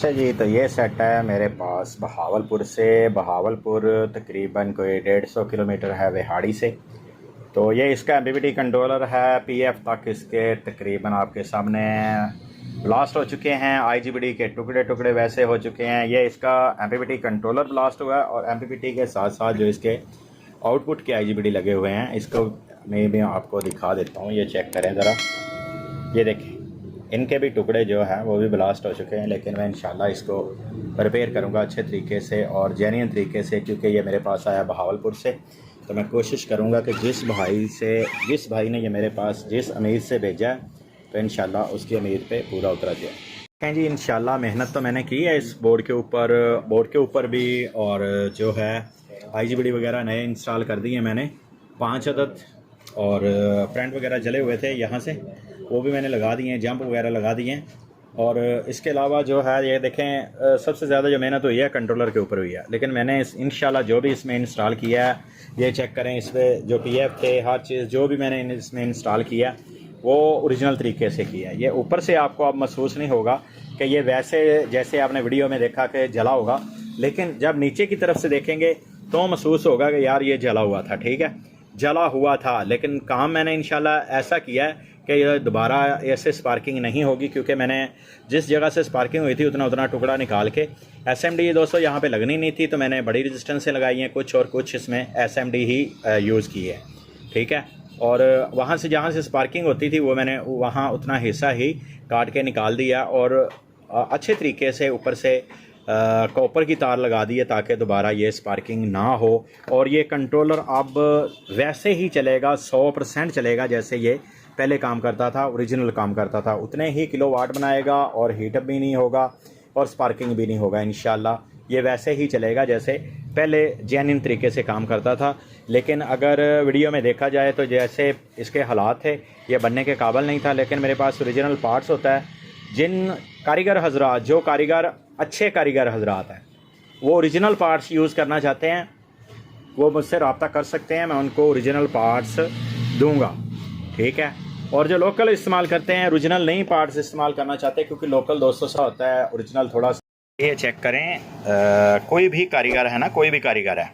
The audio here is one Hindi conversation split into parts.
अच्छा जी, तो ये सेट है मेरे पास बहावलपुर से। बहावलपुर तकरीबन कोई 150 किलोमीटर है विहाड़ी से। तो ये इसका एमपीपीटी कंट्रोलर है। पीएफ तक इसके तकरीबन आपके सामने ब्लास्ट हो चुके हैं। आईजीबीडी के टुकड़े टुकड़े वैसे हो चुके हैं। ये इसका एमपीपीटी कंट्रोलर ब्लास्ट हुआ है और एमपीपीटी के साथ साथ जो इसके आउटपुट के आईजीबीडी लगे हुए हैं, इसको मैं भी आपको दिखा देता हूँ। ये चेक करें ज़रा, ये देखें, इनके भी टुकड़े जो हैं वो भी ब्लास्ट हो चुके हैं। लेकिन मैं इंशाल्लाह इसको रिपेयर करूँगा अच्छे तरीके से और जेन्युइन तरीके से, क्योंकि ये मेरे पास आया बहावलपुर से। तो मैं कोशिश करूँगा कि जिस भाई ने ये मेरे पास जिस उम्मीद से भेजा है, तो इंशाल्लाह उसकी उम्मीद पे पूरा उतरा जाए। कहें जी, इंशाल्लाह मेहनत तो मैंने की है इस बोर्ड के ऊपर भी, और जो है आईजीबीडी वगैरह नए इंस्टॉल कर दिए मैंने 5 अदद, और फ्रंट वगैरह जले हुए थे यहाँ से, वो भी मैंने लगा दिए हैं, जंप वगैरह लगा दिए हैं। और इसके अलावा जो है ये देखें, सबसे ज़्यादा जो मेहनत हुई है कंट्रोलर के ऊपर हुई है। लेकिन मैंने इंशाल्लाह जो भी इसमें इंस्टॉल किया है, ये चेक करें, इस पर जो पीएफ थे, हर चीज़ जो भी मैंने इसमें इंस्टॉल किया वो ओरिजिनल तरीके से किया है। ये ऊपर से आपको अब महसूस नहीं होगा कि ये वैसे जैसे आपने वीडियो में देखा कि जला होगा, लेकिन जब नीचे की तरफ से देखेंगे तो महसूस होगा कि यार ये जला हुआ था। ठीक है, जला हुआ था, लेकिन काम मैंने इंशाल्लाह ऐसा किया है कि ये दोबारा ऐसे स्पार्किंग नहीं होगी, क्योंकि मैंने जिस जगह से स्पार्किंग हुई थी उतना टुकड़ा निकाल के एसएमडी दोस्तों यहाँ पे लगनी नहीं थी, तो मैंने बड़ी रेजिस्टेंस से लगाई हैं कुछ, और कुछ इसमें एसएमडी ही यूज़ की है। ठीक है, और वहाँ से जहाँ से स्पार्किंग होती थी वो मैंने वहाँ उतना हिस्सा ही काट के निकाल दिया, और अच्छे तरीके से ऊपर से कॉपर की तार लगा दी है ताकि दोबारा ये स्पार्किंग ना हो। और ये कंट्रोलर अब वैसे ही चलेगा, 100% चलेगा जैसे ये पहले काम करता था, ओरिजिनल काम करता था। उतने ही किलोवाट बनाएगा और हीटअप भी नहीं होगा और स्पार्किंग भी नहीं होगा। इंशाल्लाह ये वैसे ही चलेगा जैसे पहले जेन्युइन तरीके से काम करता था। लेकिन अगर वीडियो में देखा जाए तो जैसे इसके हालात थे, ये बनने के काबिल नहीं था। लेकिन मेरे पास ओरिजिनल पार्ट्स होता है। जिन कारीगर हजरात, जो कारीगर अच्छे कारीगर हजरात हैं, वो ओरिजिनल पार्ट्स यूज़ करना चाहते हैं, वो मुझसे रब्ता कर सकते हैं, मैं उनको ओरिजिनल पार्ट्स दूंगा। ठीक है, और जो लोकल इस्तेमाल करते हैं, ओरिजिनल नहीं पार्ट्स इस्तेमाल करना चाहते, क्योंकि लोकल दोस्तों सा होता है, ओरिजिनल थोड़ा सा। ये चेक करें, कोई भी कारीगर है ना, कोई भी कारीगर है,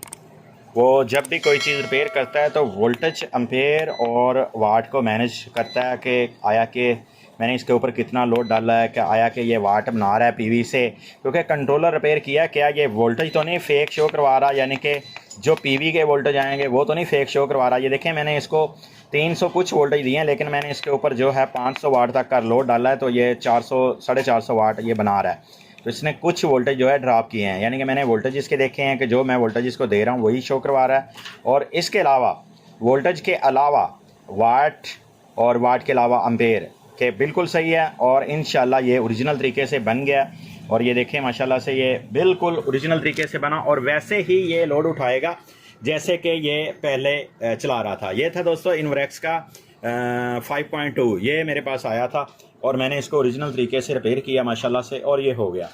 वो जब भी कोई चीज़ रिपेयर करता है तो वोल्टेज, एम्पेयर और वाट को मैनेज करता है कि आया कि मैंने इसके ऊपर कितना लोड डाला है, कि आया कि ये वाट बना रहा है पीवी से, क्योंकि कंट्रोलर रिपेयर किया, क्या ये वोल्टेज तो नहीं फेक शो करवा रहा, यानी कि जो पीवी के वोल्टेज आएंगे वो तो नहीं फेक शो करवा रहा। ये देखें, मैंने इसको 300 कुछ वोल्टेज दिए हैं, लेकिन मैंने इसके ऊपर जो है 500 वाट तक का लोड डाला है, तो ये 400 450 वाट ये बना रहा है। तो इसने कुछ वोल्टेज जो है ड्रॉप किए हैं, यानी कि मैंने वोल्टेज इसके देखे हैं कि जो मैं वोल्टेज इसको दे रहा हूँ वही शो करवा रहा है। और इसके अलावा वोल्टेज के अलावा वाट, और वाट के अलावा एम्पेयर के बिल्कुल सही है। और इंशाल्लाह ये ओरिजिनल तरीके से बन गया, और ये देखें माशाल्लाह से ये बिल्कुल ओरिजिनल तरीके से बना, और वैसे ही ये लोड उठाएगा जैसे कि ये पहले चला रहा था। ये था दोस्तों इनवरेक्स का 5.2, ये मेरे पास आया था और मैंने इसको ओरिजिनल तरीके से रिपेयर किया माशाल्लाह से, और ये हो गया।